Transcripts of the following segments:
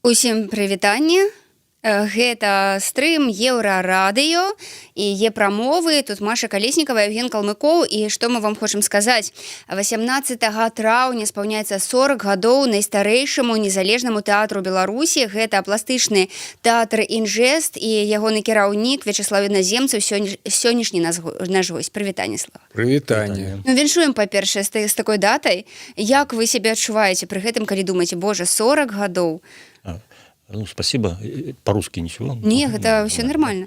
Усім прывітанне. Гэта стрым еўрарадыё і прамовы. Тут Маша Калеснікава, Евген Калмыкоў. І што мы вам хочам сказаць? 18 траўня спаўняецца 40 гадоў найстарэйшаму незалежнаму тэатру Беларусі. Гэта пластычны тэатр «Інжэст» і ягоны кіраўнік Вячеслав Іназемцаў сённяшні наш госць. Прывітанне, Слава. Прывітанне. Ну, віншуем, па-першае, з такой датай. Як вы сябе адчуваеце пры гэтым, калі думаеце, боже, 40 гадоў? Ну, спасибо. По-русски ничего? Нет, это все нормально.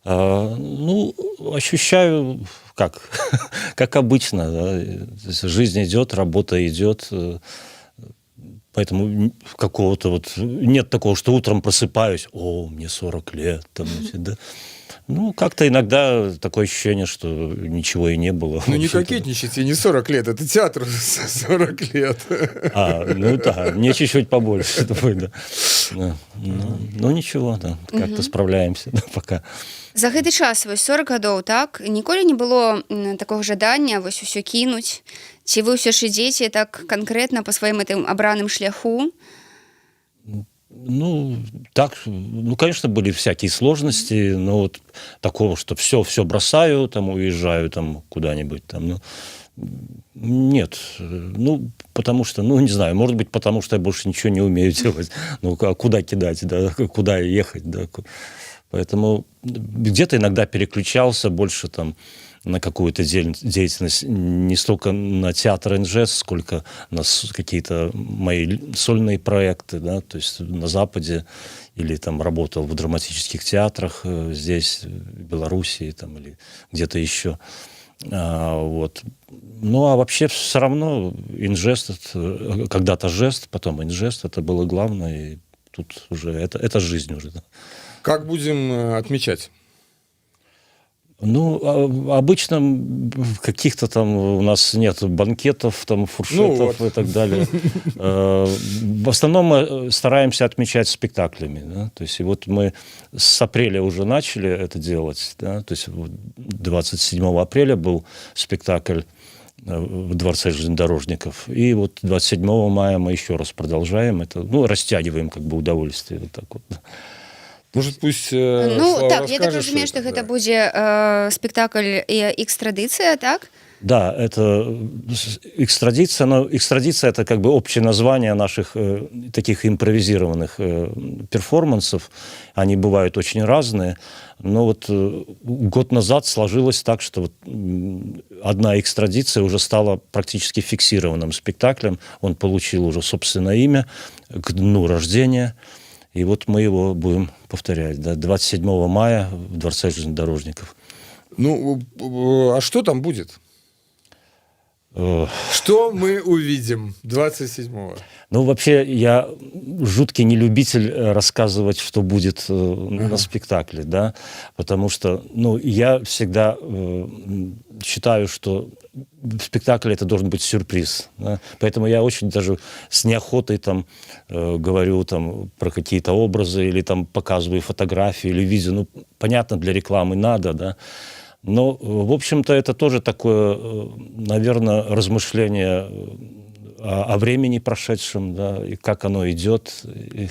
Ну, ощущаю, как обычно. Да? Жизнь идет, работа идет. Поэтому какого-то вот... Нет такого, что утром просыпаюсь, мне 40 лет. Там, да? Ну, как-то иногда такое ощущение, что ничего и не было. Ну, не кокетничайте, не 40 лет, это театр 40 лет. Ну да, мне чуть-чуть побольше. Да. Ну, ничего, да, как-то справляемся пока. За гэты час, 40 гадоў, так? Ніколі не было такого жадання усё кінуць? Ці вы ўсё ж ідзеце так канкрэтна па сваім гэтым абраным шляху? Ну, так, конечно, были всякие сложности, но вот такого, что все бросаю, там, уезжаю там куда-нибудь, там, ну, нет, ну, потому что, ну, не знаю, может быть, потому что я больше ничего не умею делать, ну, а куда кидать, да, куда ехать, да, поэтому где-то иногда переключался больше там на какую-то деятельность, не столько на театр «Инжэст», сколько на какие-то мои сольные проекты, да, то есть на Западе, или там работал в драматических театрах здесь, в Белоруссии, там, или где-то еще. Вот. Ну, а вообще все равно «Инжэст», когда-то «Жест», потом «Инжэст», это было главное, и тут уже, это жизнь уже. Да. Как будем отмечать? Ну, обычно каких-то там у нас нет банкетов, там, фуршетов и так далее. В основном мы стараемся отмечать спектаклями. Да? То есть, и вот мы с апреля уже начали это делать. Да? То есть, 27 апреля был спектакль в Дворце железнодорожников. И вот 27 мая мы еще раз продолжаем это. Ну, растягиваем как бы удовольствие. Вот так вот. Может, пусть Ну, Слава так, я так разумею, что гэта будзе спектакль «Экстрадиция», так? Да, это экстрадиция, но экстрадиция – это как бы общее название наших таких импровизированных перформансов. Они бывают очень разные. Но вот год назад сложилось так, что вот одна экстрадиция уже стала практически фиксированным спектаклем. Он получил уже собственное имя к дню рождения. И вот мы его будем повторять, да, 27 мая в Дворце железнодорожников. Ну, а что там будет? Что мы увидим 27-го? Ну, вообще, я жуткий нелюбитель рассказывать, что будет на спектакле, да, потому что, ну, я всегда считаю, что спектакль это должен быть сюрприз, да? Поэтому я очень даже с неохотой там говорю там про какие-то образы или там показываю фотографии или видео, ну, понятно, для рекламы надо, да. Но, в общем-то, это тоже такое, наверное, размышление о времени прошедшем, да, и как оно идет, и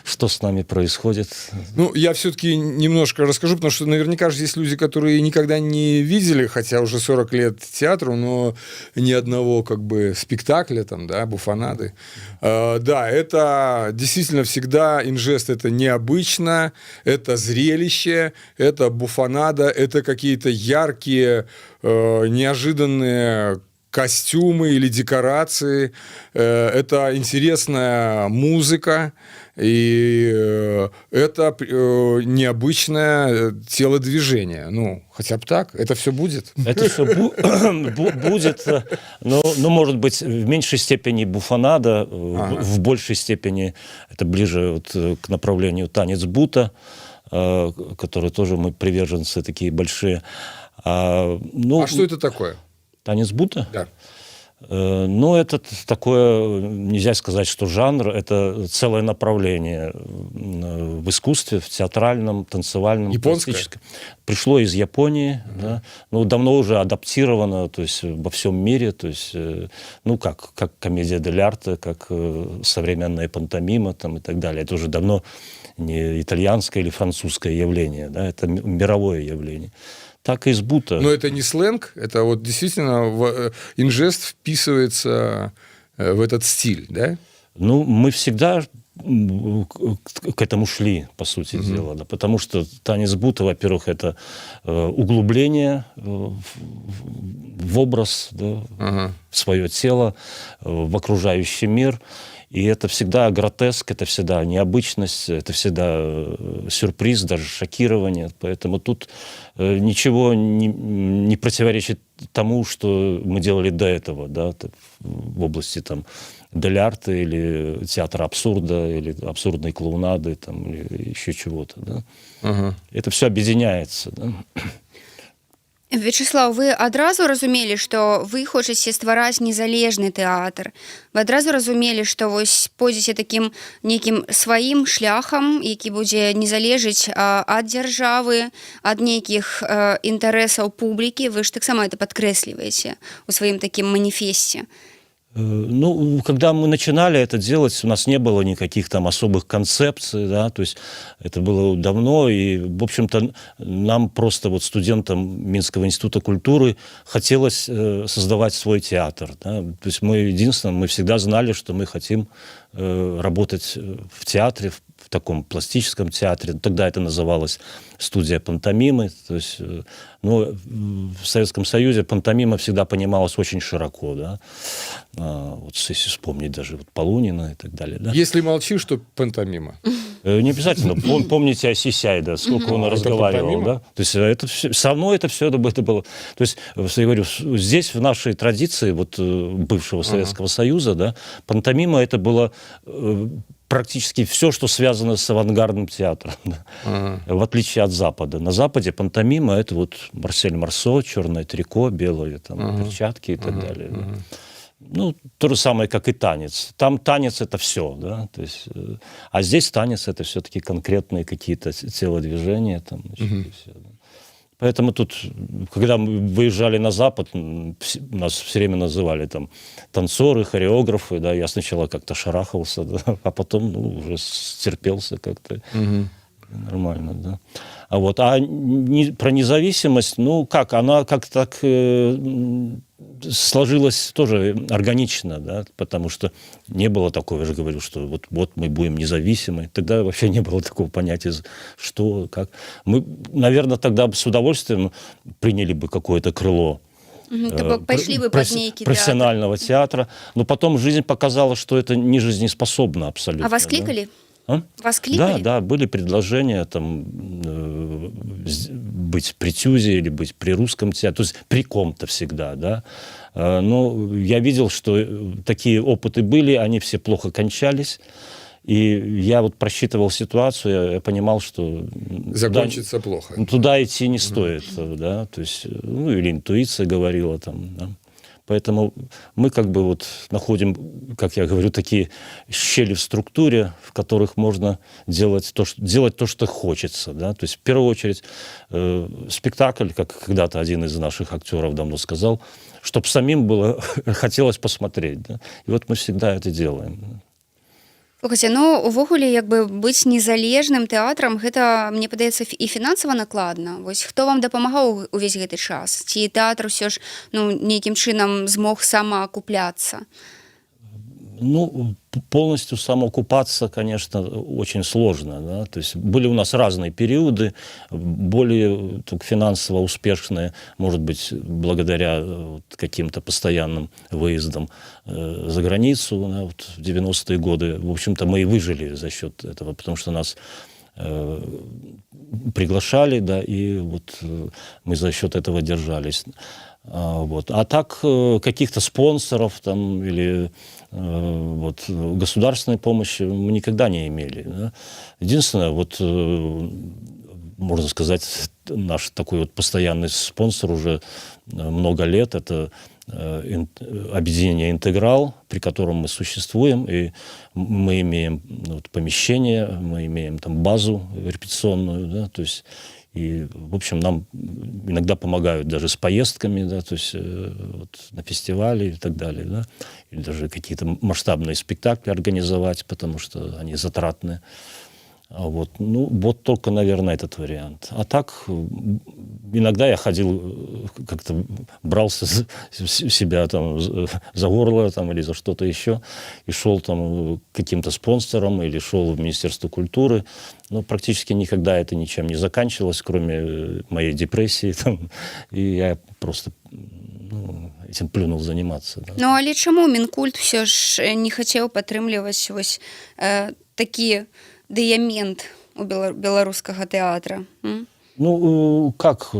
что с нами происходит. Ну, я все-таки немножко расскажу, потому что наверняка же есть люди, которые никогда не видели, хотя уже 40 лет театру, но ни одного как бы спектакля, там, да, буфонады. Да, это действительно всегда «Инжэст» — это необычно, это зрелище, это буфонада, это какие-то яркие, неожиданные костюмы или декорации, это интересная музыка, и это необычное телодвижение. Ну, хотя бы так, это все будет. Это все будет, но, может быть, в меньшей степени буфонада, в большей степени это ближе вот к направлению танец Бута, который тоже мы приверженцы такие большие. Ну, а что это такое? Танец Бута? Да. Ну, это такое, нельзя сказать, что жанр, это целое направление в искусстве, в театральном, танцевальном, Японское? пластическом. Пришло из Японии, да, ну, давно уже адаптировано, то есть во всем мире, то есть, ну, как комедия дель арте, как современная пантомима там, и так далее. Это уже давно не итальянское или французское явление, да, это мировое явление. Так и из Бута. Но это не сленг, это вот действительно инжест вписывается в этот стиль, да? Ну, мы всегда к этому шли, по сути дела, да, потому что танец Бута, во-первых, это углубление в образ, да, в свое тело, в окружающий мир. И это всегда гротеск, это всегда необычность, это всегда сюрприз, даже шокирование. Поэтому тут ничего не противоречит тому, что мы делали до этого, да, в области там дель арте или театра абсурда, или абсурдной клоунады, там, или еще чего-то. Да. Это все объединяется. Да. Вячеслав, вы адразу разумелі, што вы хочаце ствараць незалежны тэатр. Вы адразу разумелі, што вось пойдзеце такім нейкім сваім шляхам, які будзе не залежыць ад дзяржавы, ад нейкіх інтарэсаў публікі. Вы ж таксама это падкрэсліваеце у сваім такім маніфесце. Ну, когда мы начинали это делать, у нас не было никаких там особых концепций, да, то есть это было давно, и, в общем-то, нам просто вот студентам Минского института культуры хотелось создавать свой театр, да, то есть мы всегда знали, что мы хотим работать в театре, в таком пластическом театре. Тогда это называлось студия пантомимы. То есть, ну, в Советском Союзе пантомима всегда понималась очень широко. Да? Вот если вспомнить даже вот Полунина и так далее. Да? Если молчишь, то пантомима. Не обязательно. Помните о Сисяйда, сколько он разговаривал. Да? То есть это все, со мной это все это было. То есть, я говорю, здесь в нашей традиции вот, бывшего Советского Союза, да, пантомима это было практически все, что связано с авангардным театром, да. В отличие от Запада. На Западе пантомима это вот Марсель Марсо, черное трико, белые там, перчатки и так далее. Да. Ну, то же самое, как и танец. Там танец это все, да, то есть, а здесь танец это все-таки конкретные какие-то телодвижения, там, значит, и все, да. Поэтому тут, когда мы выезжали на Запад, нас все время называли там танцоры, хореографы, да, я сначала как-то шарахался, да, а потом, ну, уже стерпелся как-то. Нормально, да. Про независимость, ну, как, она как-то так сложилось тоже органично, да, потому что не было такого, я же говорю, что вот мы будем независимы. Тогда вообще не было такого понятия, что, как. Мы, наверное, тогда с удовольствием приняли бы какое-то крыло Пошли бы под некий профессионального театра, но потом жизнь показала, что это не жизнеспособно абсолютно. А вас кликали? Да? Вас кликали? Да, были предложения там быть при Тюзе или быть при русском театре, то есть при ком-то всегда, да. Но я видел, что такие опыты были, они все плохо кончались. И я вот просчитывал ситуацию, я понимал, что закончится плохо. Туда идти не стоит, да, то есть, ну, или интуиция говорила там, да. Поэтому мы как бы вот находим, как я говорю, такие щели в структуре, в которых можно делать то, что хочется. Да? То есть, в первую очередь, спектакль, как когда-то один из наших актеров давно сказал, чтобы самим было хотелось посмотреть. Да? И вот мы всегда это делаем. Слухайте, ну, увогуле, як бы быць незалежным тэатрам, гэта, мне падаецца, і фінансава накладна. Вось хто вам дапамагаў увесь гэты час? Ці тэатр усё ж, ну, нейкім чынам змог самаакупляцца? Ну, полностью самоокупаться, конечно, очень сложно. Да? То есть были у нас разные периоды, более финансово успешные, может быть, благодаря каким-то постоянным выездам за границу. Да? Вот в 90-е годы, в общем-то, мы и выжили за счет этого, потому что нас приглашали, да, и вот мы за счет этого держались. Вот. А так каких-то спонсоров там, или вот, государственной помощи мы никогда не имели. Да? Единственное, вот, можно сказать, наш такой вот постоянный спонсор уже много лет, это объединение «Интеграл», при котором мы существуем, и мы имеем вот, помещение, мы имеем там базу репетиционную, да, то есть и, в общем, нам иногда помогают даже с поездками, да, то есть вот, на фестивали и так далее, да, или даже какие-то масштабные спектакли организовать, потому что они затратные. Вот. Ну, вот только, наверное, этот вариант. А так, иногда я ходил, как-то брался себя там за горло там, или за что-то еще, и шел там к каким-то спонсорам, или шел в Министерство культуры. Но практически никогда это ничем не заканчивалось, кроме моей депрессии. Там, и я просто этим плюнул заниматься. Да. Ну, але чаму Мінкульт все ж не хацеў падтрымліваць вось такі дыямент у беларускага тэатра? Ну, как?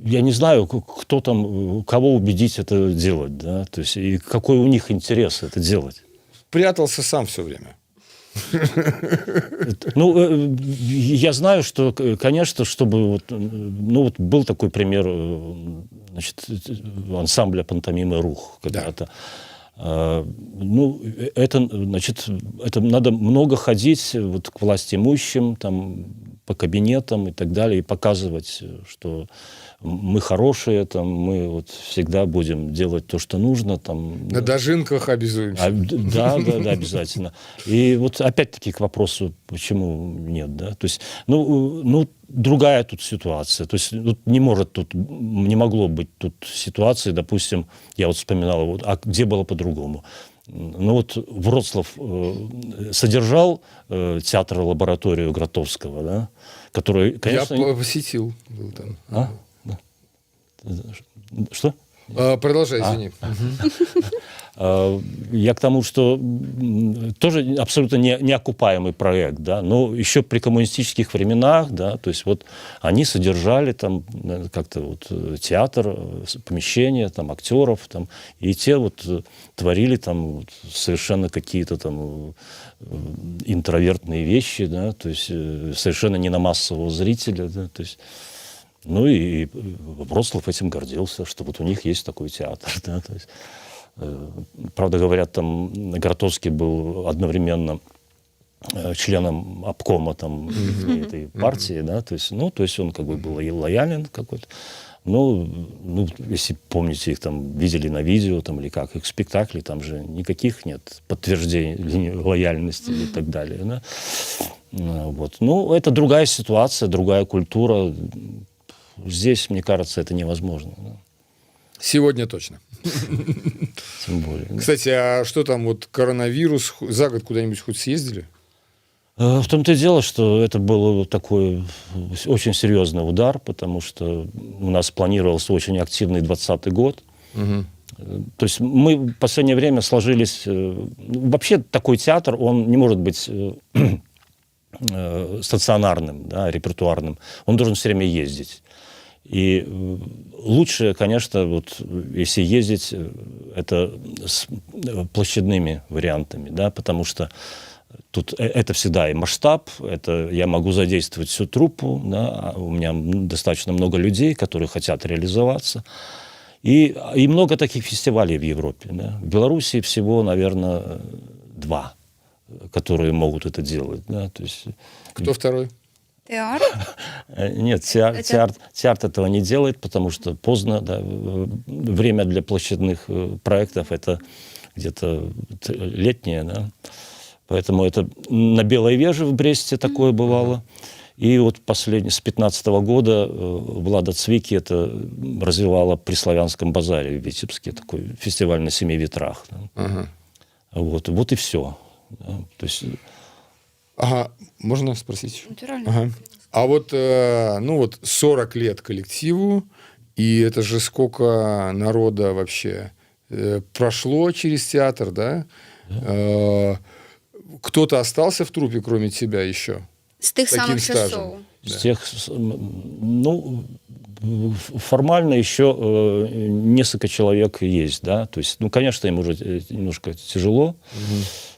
Я не знаю, кто там, кого убедить это делать, да, то есть и какой у них интерес это делать. Прятался сам все время. Ну, я знаю, что, конечно, чтобы вот, ну, вот был такой пример, значит, ансамбля пантомимы «Рух» когда-то. Да. Ну, это, значит, это надо много ходить вот к властимущим, там, по кабинетам и так далее, и показывать, что мы хорошие, там, мы вот всегда будем делать то, что нужно. Там, на дожинках обязуемся. Да, обязательно. И вот опять-таки к вопросу, почему нет, да? То есть, ну, другая тут ситуация. То есть не могло быть тут ситуации, допустим, я вот вспоминал, вот, а где было по-другому? Ну вот Вроцлав содержал театр-лабораторию Гротовского, да, который, конечно... Я посетил. Был там. А? Что? Продолжай, извини. Я к тому, что тоже абсолютно неокупаемый проект, да, но еще при коммунистических временах, да, то есть вот они содержали там как-то вот театр, помещения, там актеров, там, и те вот творили там вот совершенно какие-то там интровертные вещи, да, то есть совершенно не на массового зрителя, да, то есть. Ну и Вроцлав этим гордился, что вот у них есть такой театр, да, то есть. Правда, говорят, там Гротовский был одновременно членом обкома там, этой партии, да, то есть, ну, то есть он как бы был лоялен какой-то. Ну, если помните, их там видели на видео там, или как, их спектакли, там же никаких нет подтверждений лояльности и так далее. Да? Вот. Ну, это другая ситуация, другая культура. Здесь, мне кажется, это невозможно. Да? Сегодня точно. Тем более. Кстати, а что там, вот коронавирус, за год куда-нибудь хоть съездили? В том-то и дело, что это был такой очень серьезный удар, потому что у нас планировался очень активный 2020 год. Угу. То есть мы в последнее время сложились... Вообще такой театр, он не может быть стационарным, да, репертуарным. Он должен все время ездить. И лучше, конечно, вот, если ездить, это с площадными вариантами, да, потому что тут это всегда и масштаб, это я могу задействовать всю труппу, да, у меня достаточно много людей, которые хотят реализоваться. И много таких фестивалей в Европе. Да. В Беларуси всего, наверное, 2, которые могут это делать. Да, то есть... Кто второй? Театр? Нет, театр этого не делает, потому что поздно. Да, время для площадных проектов это где-то летнее. Да. Поэтому это на Белой Веже в Бресте такое бывало. И вот с 2015 года Влада Цвики это развивала при Славянском базаре в Витебске, такой фестиваль на 7 ветрах. Да. Вот и все. Да. То есть... Ага, можно спросить? Натурально. Ага. А вот, ну вот 40 лет коллективу, и это же сколько народа вообще прошло через театр, да? Кто-то остался в труппе, кроме тебя еще? С тех самых часов. С тех, ну, формально еще несколько человек есть, да, то есть, ну, конечно, им уже немножко тяжело,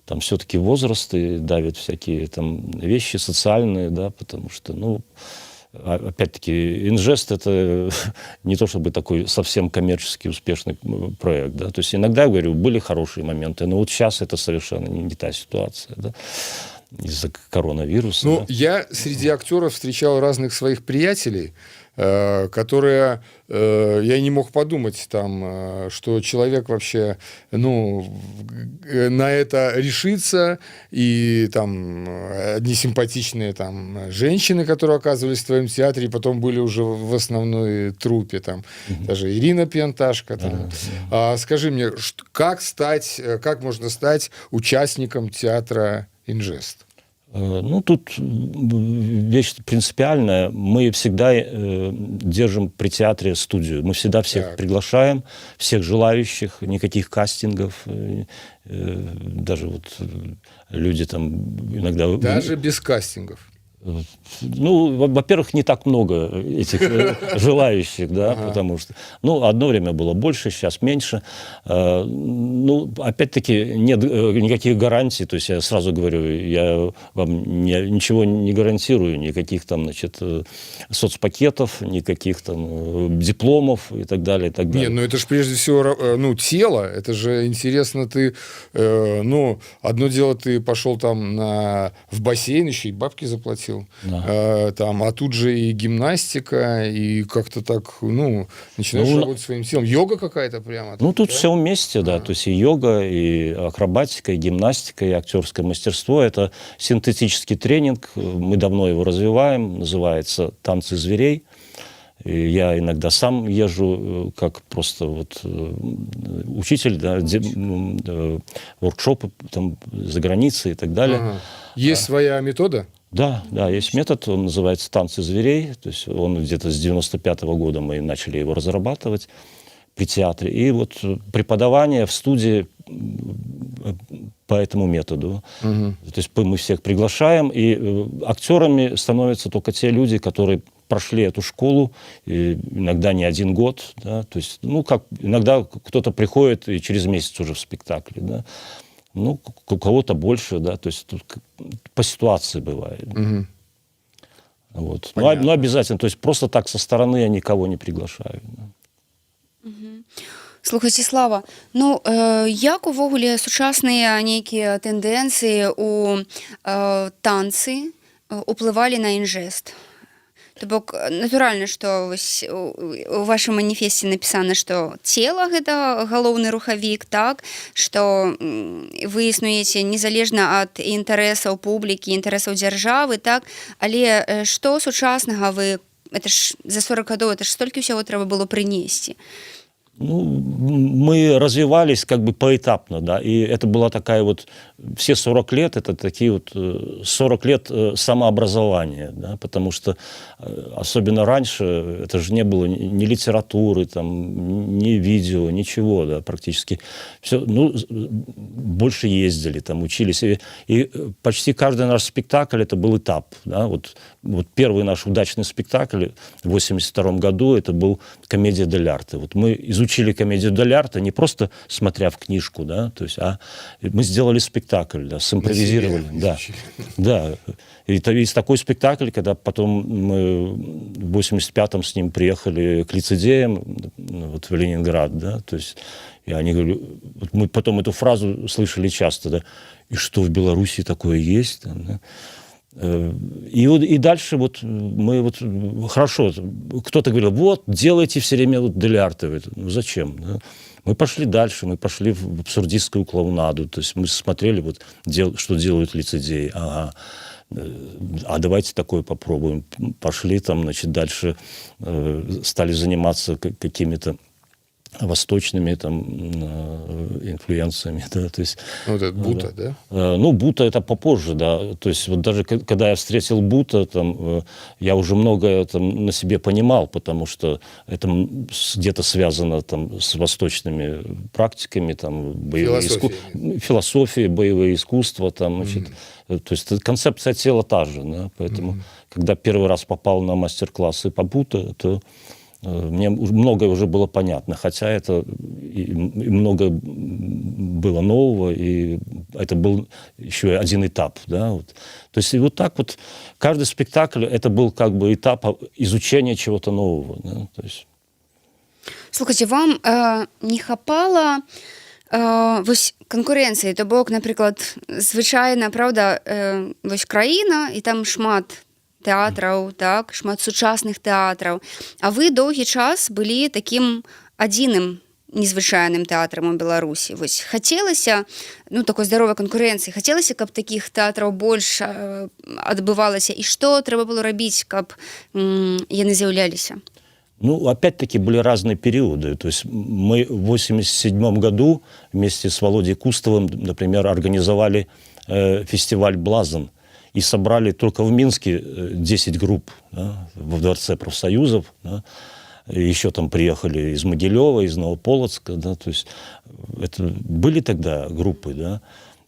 там все-таки возраст и давят всякие там вещи социальные, да, потому что, ну, опять-таки, «Инжест» — это не то чтобы такой совсем коммерчески успешный проект, да, то есть иногда, я говорю, были хорошие моменты, но вот сейчас это совершенно не та ситуация, да, из-за коронавируса. Ну, да. я среди актеров встречал разных своих приятелей, которые, я и не мог подумать там, что человек вообще, ну, на это решится, и там одни симпатичные там женщины, которые оказывались в твоем театре, и потом были уже в основной труппе, там, даже Ирина Пьянташка. Там. Скажи мне, как можно стать участником театра «Инжест»? Ну, тут вещь принципиальная. Мы всегда держим при театре студию. Мы всегда всех приглашаем, всех желающих, никаких кастингов. Даже вот люди там иногда... Даже без кастингов? Ну, во-первых, не так много этих желающих, да, потому что, ну, одно время было больше, сейчас меньше. Ну, опять-таки, нет никаких гарантий, то есть я сразу говорю, я вам ничего не гарантирую, никаких там, значит, соцпакетов, никаких там дипломов и так далее, и так далее. Не, ну это же прежде всего, ну, тело, это же интересно, ты, ну, одно дело, ты пошел там в бассейн, еще и бабки заплатил. Да. Там, а тут же и гимнастика, и как-то так, ну, начинаешь работать своим телом. Йога какая-то прямо. Ну, тут да? все вместе, да. То есть и йога, и акробатика, и гимнастика, и актерское мастерство. Это синтетический тренинг. Мы давно его развиваем. Называется «Танцы зверей». И я иногда сам езжу как просто вот учитель, да, воркшопы там за границей и так далее. Есть своя метода? Да, есть метод, он называется «Танцы зверей», то есть он где-то с 95-го года мы начали его разрабатывать при театре. И вот преподавание в студии по этому методу. То есть мы всех приглашаем, и актерами становятся только те люди, которые прошли эту школу, иногда не один год, да, то есть, ну, как иногда кто-то приходит и через месяц уже в спектакле, да. Ну, у кого-то больше, да, то есть тут по ситуации бывает. Вот. Ну, обязательно, то есть просто так со стороны я никого не приглашаю. Да. Слухайце, Слава, ну, як увогуле сучасныя нейкія тэндэнцыі у танцы уплывалі на «Інжест»? То бок, натуральна, што у вашым маніфесце напісана, што цела – гэта галоўны рухавік, так? Што вы існуеце незалежна ад інтарэсаў публікі, інтарэсаў дзяржавы, так? Але што сучаснага вы... Это ж за 40 гадоў, это ж столькі ўсяго трэба было прынесці. Ну, мы развивались как бы поэтапно, да, и это была такая вот, все 40 лет, это такие вот 40 лет самообразования, да, потому что особенно раньше это же не было ни литературы, там, ни видео, ничего, да, практически. Все, ну, больше ездили, там, учились, и почти каждый наш спектакль это был этап, да, вот первый наш удачный спектакль в 1982 году, это был «Комедия дель арте». Вот мы изучили «Комедию дель арте» не просто смотря в книжку, да, то есть, а мы сделали спектакль, да, симпровизировали. Да. И такой спектакль, когда потом мы в 85-м с ним приехали к лицедеям вот, в Ленинград, да, то есть, и они говорят, вот мы потом эту фразу слышали часто, да, и что в Беларуси такое есть, да? И дальше вот мы вот хорошо, кто-то говорил, вот, делайте все время вот дель арте. Ну, зачем? Да? Мы пошли дальше, мы пошли в абсурдистскую клоунаду, то есть мы смотрели, вот, что делают лицедеи. А давайте такое попробуем. Пошли там, значит, дальше стали заниматься какими-то восточными там инфлюенциями, да, то есть... Ну, это Бута, да? Ну, Бута это попозже, да, то есть вот даже когда я встретил Бута, там, я уже многое там на себе понимал, потому что это где-то связано там с восточными практиками, там, философией, боевые искусства, там, значит, то есть концепция тела та же, да, поэтому, когда первый раз попал на мастер-классы по Бута, то мне многое уже было понятно, хотя это и много было нового, и это был еще один этап, да, вот. То есть и вот так вот каждый спектакль это был как бы этап изучения чего-то нового, да, то есть. Слухайте, вам не хапала вось канкурэнцыі, то бок, напрыклад, звычайна, праўда, вось краіна, і там шмат тэатраў, так, шмат сучасных тэатраў, а вы доўгі час былі такім адзіным незвычайным тэатрам у Беларусі. Вось хацелася, ну, такой здаровай канкурэнцыі, хацелася, каб такіх тэатраў больш адбывалася, і што трэба было рабіць, каб яны з'яўляліся? Ну, опять-таки, были разные периоды. То есть мы в 1987 году вместе с Володей Кустовым, например, организовали фестиваль «Блазан» и собрали только в Минске 10 групп, да, в Дворце профсоюзов. Да. Еще там приехали из Могилева, из Новополоцка. Да, то есть это были тогда группы, да.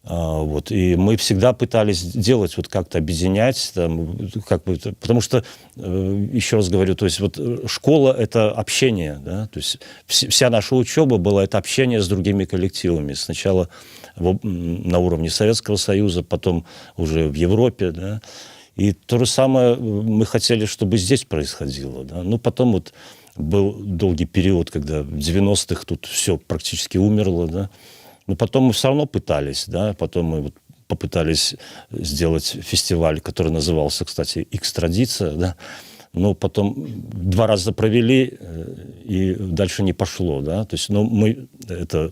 Вот, и мы всегда пытались делать, вот как-то объединять, там, как бы, потому что, еще раз говорю, то есть вот школа – это общение, да, то есть вся наша учеба была – это общение с другими коллективами. Сначала на уровне Советского Союза, потом уже в Европе, да, и то же самое мы хотели, чтобы здесь происходило, да. Ну, потом вот был долгий период, когда в 90-х тут все практически умерло, да. Но потом мы все равно пытались, да, потом мы вот попытались сделать фестиваль, который назывался, кстати, «Экстрадиция», да, но потом 2 раза провели, и дальше не пошло, да, то есть, ну, мы это,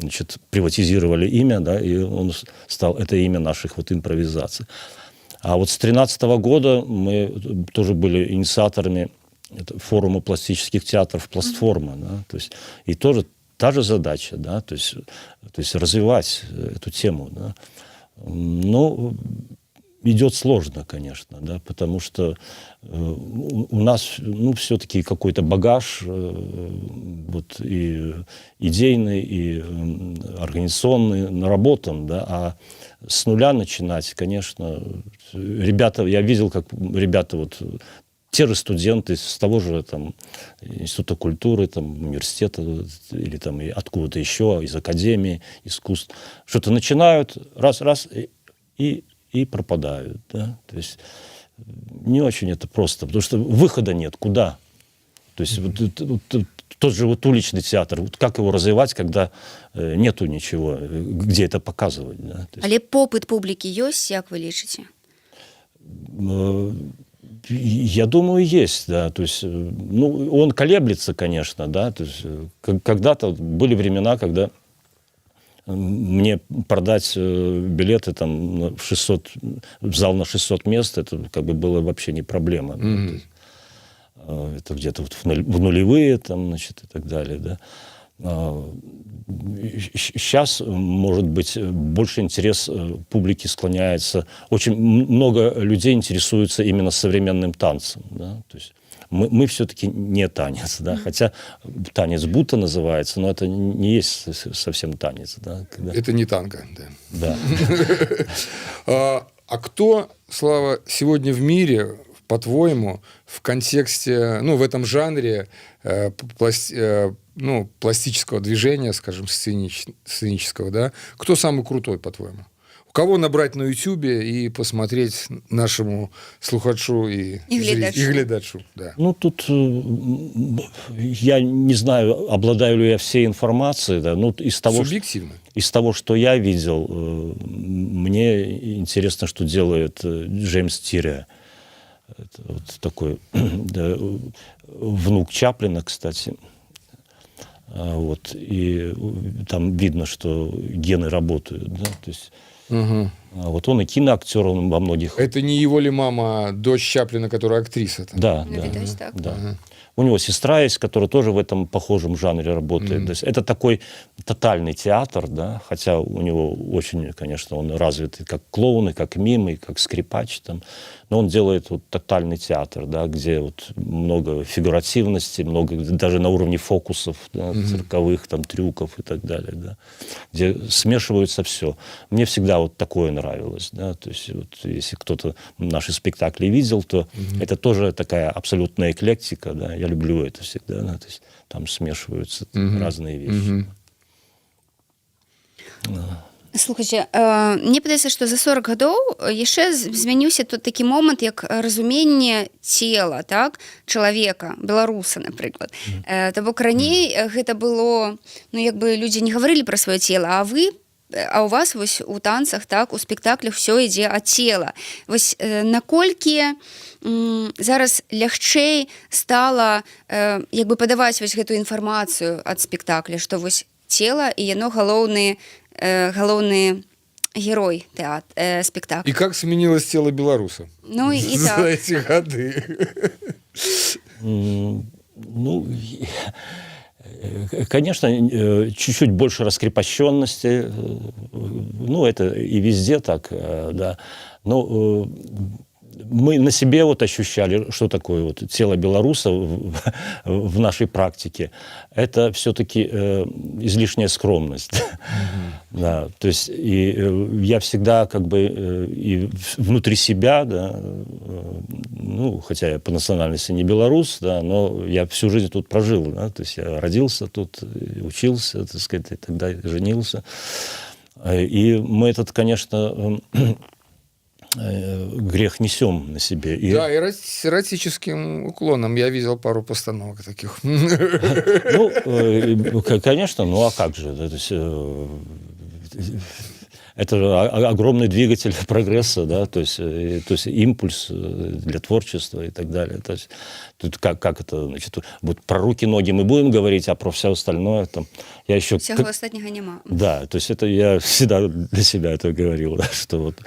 значит, приватизировали имя, да, и он стал, это имя наших вот импровизаций. А вот с 2013 года мы тоже были инициаторами форума пластических театров «Пластформа», да, то есть, и тоже та же задача, да, то есть развивать эту тему, да. Но идет сложно, конечно, да, потому что у нас, ну, все-таки какой-то багаж вот, и идейный, и организационный наработан, да, а с нуля начинать, конечно, ребята, я видел, как ребята вот те же студенты с того же там Института культуры, там, университета или там откуда-то еще, из Академии искусств, что-то начинают, раз, и пропадают. Да? То есть не очень это просто, потому что выхода нет, куда? То есть вот тот же вот уличный театр, вот как его развивать, когда нету ничего, где это показывать? Да? То есть, Але попыт публікі ёсць, як вы лічыце? Я думаю, есть, да, то есть, ну, он колеблется, конечно, да, то есть, когда-то были времена, когда мне продать билеты там в 600, в зал на 600 мест, это как бы было вообще не проблема. Mm-hmm. Это где-то вот в нулевые, там, значит, и так далее, да. Сейчас, может быть, больше интерес публики склоняется. Очень много людей интересуются именно современным танцем. Да? То есть мы все-таки не танец, да? Хотя танец будто называется, но это не есть совсем танец. Да? Когда... Это не танго, да. Да. А кто, Слава, сегодня в мире, по-твоему, в контексте, ну, в этом жанре пластического движения, скажем, сценического, да, кто самый крутой, по-твоему? У кого набрать на Ютубе и посмотреть нашему слухачу и глядачу? Да. Ну, тут я не знаю, обладаю ли я всей информацией. Да, ну, субъективно. Из того, что я видел, мне интересно, что делает Джеймс Тиря. Это вот такой да, внук Чаплина, кстати. Вот, и там видно, что гены работают. Да, то есть, вот он и киноактер, он во многих... Это не его ли мама, дочь Чаплина, которая актриса? Там? Да, да. У него сестра есть, которая тоже в этом похожем жанре работает. То есть это такой тотальный театр, да, хотя у него очень, конечно, он развит и как клоун, и как мим, и как скрипач, там. Но он делает вот тотальный театр, да, где вот много фигуративности, много даже на уровне фокусов, да, цирковых там, трюков и так далее, да, где смешивается все. Мне всегда вот такое нравилось. Да, то есть вот, если кто-то наши спектакли видел, то это тоже такая абсолютная эклектика, да, я люблю это всегда, да, то есть там смешиваются разные вещи. Слухайте, мне падаецца, што за 40 гадоў яшчэ змяніўся тут такі момант, як разуменне цела, так, чалавека, беларуса, напрыклад. То бок раней гэта было, ну, як бы людзі не гаварылі пра сваё цела, а у вас вось у танцах, так, у спектаклях ўсё ідзе ад цела. Вось наколькі зараз лягчэй стала як бы падаваць вось гэтую інфармацыю ад спектакля, што вось цела і яно галоўны герой спектакля. И как сменилось тело белоруса? Ну и за так. эти годы. Ну, конечно, чуть-чуть больше раскрепощенности. Ну, это и везде так, да. Но мы на себе вот ощущали, что такое вот тело белоруса в нашей практике. Это все-таки излишняя скромность. Да, то есть и я всегда как бы и внутри себя, да, ну, хотя я по национальности не белорус, да, но я всю жизнь тут прожил, да, то есть я родился тут, учился, так сказать, и тогда женился. И мы этот, конечно, грех несем на себе. И... Да, и с эротическим уклоном. Я видел пару постановок таких. Ну, конечно, ну а как же? То есть, это же огромный двигатель прогресса, да, то есть импульс для творчества и так далее. То есть тут как это, значит, вот про руки-ноги мы будем говорить, а про все остальное там я еще... Всего остального нема. Да, то есть это я всегда для себя это говорил, да, что вот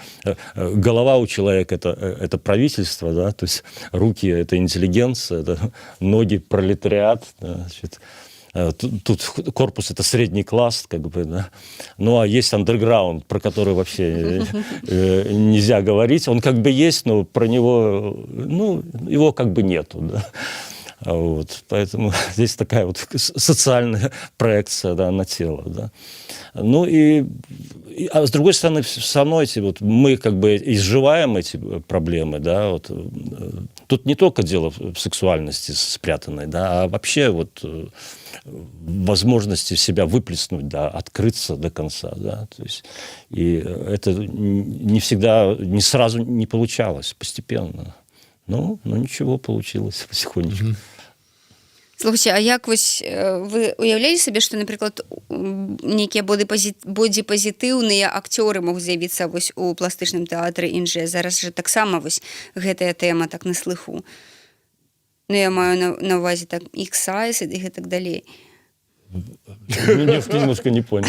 голова у человека это правительство, да, то есть руки это интеллигенция, это ноги пролетариат, да, значит, тут корпус это средний класс, как бы, да. Ну а есть андерграунд, про который вообще нельзя говорить. Он как бы есть, но про него, ну, его как бы нету, да. Вот, поэтому здесь такая вот социальная проекция, да, на тело, да. Ну а с другой стороны, все равно эти вот мы как бы изживаем эти проблемы, да, вот. Тут не только дело в сексуальности спрятанной, да, а вообще вот возможности себя выплеснуть, да, открыться до конца, да, то есть и это не всегда, не сразу не получалось, постепенно. Ну ничего, получилось потихонечку. Слухайте, а як вось вы уяўлялі сабе, што, напрыклад, нейкія бодзіпазітыўныя акцёры могуць з'явіцца вось у пластычным тэатры Інжэ? Зараз жа таксама вось гэтая тэма так на слыху. Ну, я маю на ўвазе так ікс-сайз і гэтак далей. Немножко не понял.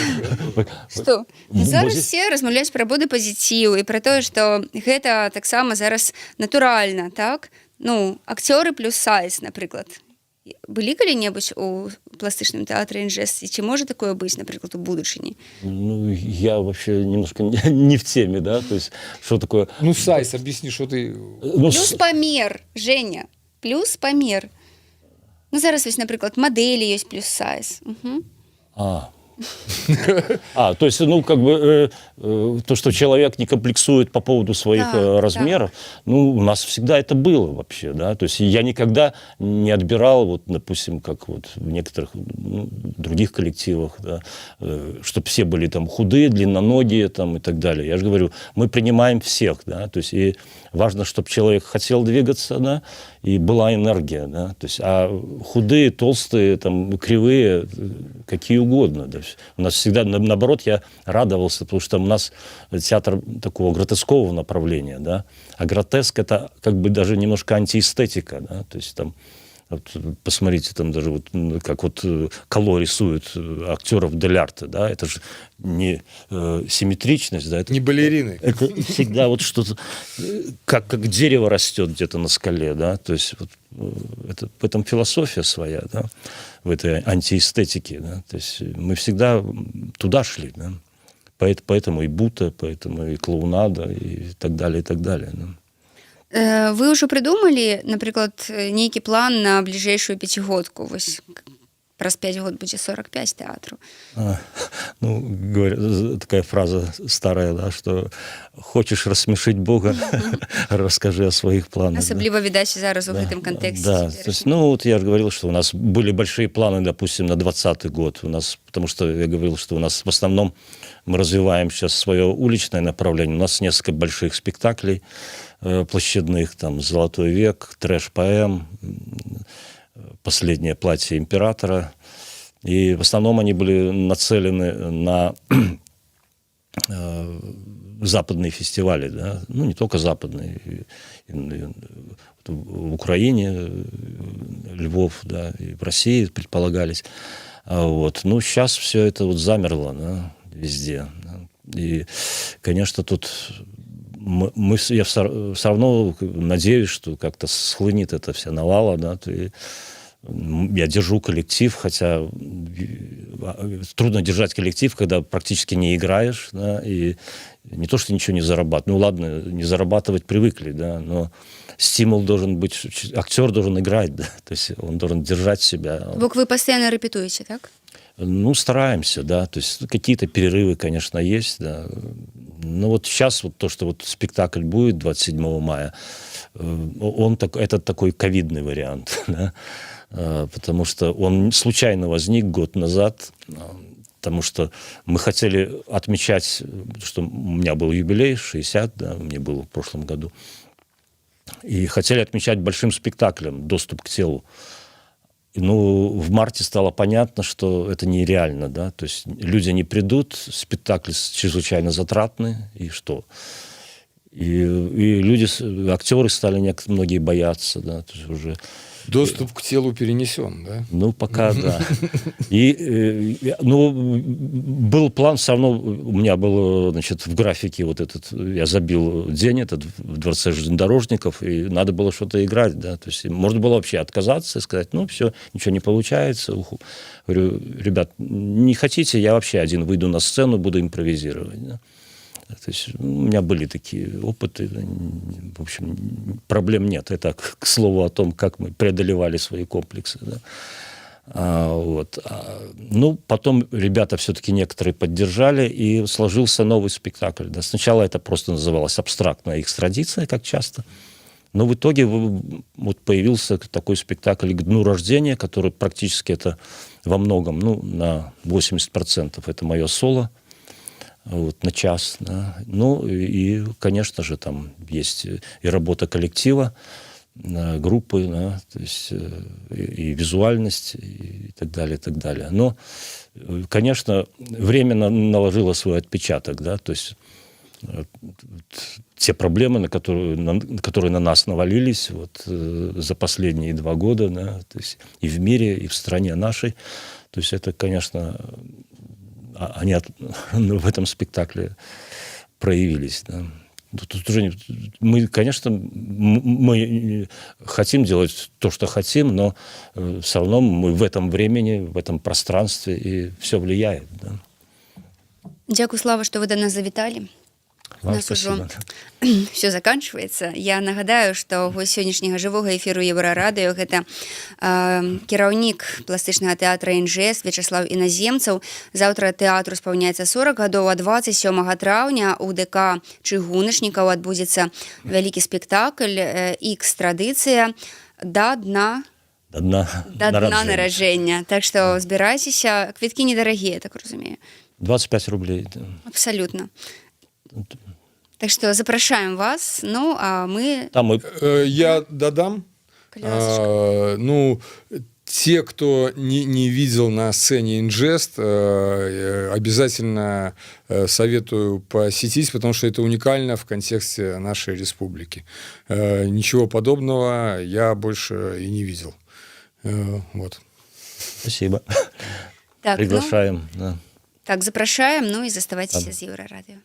Што? Зараз все размаўляюць пра бодыпазіціў і пра тое, што гэта таксама зараз натуральна, так? Ну, акцёры плюс сайз, напрыклад. Былі калі-небудзь у пластычным тэатры Інжэс? І ці можа такое быць, напрыклад, у будучыні? Ну, я вообще немножко не в теме, да, то есть, что такое... Ну, сайз, объясни, что ты... Плюс памер, Женя, плюс памер. Ну, зараз вось, напрыклад, мадэлі ёсць плюс сайз. То есть, ну, как бы, то, что человек не комплексует по поводу своих размеров, ну, у нас всегда это было вообще, да, то есть я никогда не отбирал, вот, допустим, как вот в некоторых других коллективах, да, чтобы все были там худые, длинноногие там и так далее. Я же говорю, мы принимаем всех, да, то есть и важно, чтобы человек хотел двигаться, да, и была энергия, да, то есть, а худые, толстые, там, кривые, какие угодно, да. У нас всегда, наоборот, я радовался, потому что у нас театр такого гротескового направления, да, а гротеск это как бы даже немножко антиэстетика, да, то есть там, вот, посмотрите, там даже вот как вот Кало рисует актеров дель арте, да, это же не симметричность, да, это, не балерины. Это всегда вот что-то, как дерево растет где-то на скале, да, то есть вот, это, в этом философия своя, да, в этой антиэстетике, да, то есть мы всегда туда шли, да, поэтому и бута, поэтому и клоунада, и так далее, и так далее, да. Вы ўжо прыдумалі, напрыклад, нейкі план на бліжэйшую пяцігодку? Вось праз 5 год будзе 45 тэатру. Ну, такая фраза старая, да, что хочешь рассмешить Бога, расскажи о своих планах. Асабліва відаць зараз у гэтым кантэксце. Да, то есть, ну, вот я же говорил, что у нас были большие планы, допустим, на 2020 год. У нас, потому что я говорил, что у нас в основном мы развиваем сейчас свое уличное направление. У нас несколько больших спектаклей площадных, там «Золотой век», «Трэш-ПМ», «Последнее платье императора». И в основном они были нацелены на западные фестивали, да? Ну, не только западные, в Украине, Львов, да, и в России предполагались. Вот. Ну, сейчас все это вот замерло, да, везде. Да? И, конечно, тут я все равно надеюсь, что как-то схлынет эта вся навала, да, я держу коллектив, хотя трудно держать коллектив, когда практически не играешь, да, и не то, что ничего не зарабатывать. Ну, ладно, не зарабатывать привыкли, да, но стимул должен быть, актер должен играть, да, то есть он должен держать себя. Бок вы постоянно репетуете, так? Ну, стараемся, да, то есть какие-то перерывы, конечно, есть, да. Но вот сейчас вот то, что вот спектакль будет 27 мая, это такой ковидный вариант, да, потому что он случайно возник год назад, потому что мы хотели отмечать, что у меня был юбилей, 60, да, мне было в прошлом году, и хотели отмечать большим спектаклем «Доступ к телу». Ну, в марте стало понятно, что это нереально, да, то есть люди не придут, спектакль чрезвычайно затратный, и что? И люди, актеры стали многие бояться, да, то есть уже... Доступ к телу перенесен, да? Ну, пока, да. И, ну, был план, все равно у меня был, значит, в графике вот этот, я забил день этот в Дворце железнодорожников, и надо было что-то играть, да, то есть можно было вообще отказаться и сказать, ну, все, ничего не получается. Говорю, ребят, не хотите, я вообще один выйду на сцену, буду импровизировать, да. То есть у меня были такие опыты. В общем, проблем нет. Это к слову о том, как мы преодолевали свои комплексы. Да. Вот. Ну, потом ребята все-таки некоторые поддержали, и сложился новый спектакль. Да. Сначала это просто называлось абстрактная экстрадиция, как часто. Но в итоге вот появился такой спектакль «К дню рождения», который практически это во многом, ну, на 80% это мое соло. Вот, на час. Да. Ну, и, конечно же, там есть и работа коллектива, группы, да, то есть и визуальность, и так далее, и так далее. Но, конечно, время наложило свой отпечаток, да, то есть те проблемы, которые на нас навалились вот, за последние 2 года, да, то есть и в мире, и в стране нашей, то есть это, конечно... они в этом спектакле проявились. Да. Тут уже мы, конечно, мы хотим делать то, что хотим, но все равно мы в этом времени, в этом пространстве, и все влияет. Да. Дякую, Слава, что вы до нас завітали. Вам У нас спасибо. уже все заканчивается. Я нагадаю, что гость сённяшняга жывога эфіру Еўрарадыё гэта кіраўнік пластычнага тэатра «НЖС» Вячеслав Іназемцаў. Заўтра тэатру спаўняецца 40 гадоў, а 27 траўня у ДК чыгуначнікаў адбудзецца вялікі спектакль «Ікс-традыцыя» да дна нараджэння. Так што збірайцеся. Квіткі недарагія, так разумею. 25 рублей. Да. Абсолютно. Так что запрашаем вас, ну, а мы... Я додам. Ну, те, кто не видел на сцене «Инжест», обязательно советую посетить, потому что это уникально в контексте нашей республики. Ничего подобного я больше и не видел. Вот. Спасибо. Так, приглашаем. Ну, да. Так, запрашаем, ну и заставайтесь з Еўрарадыё.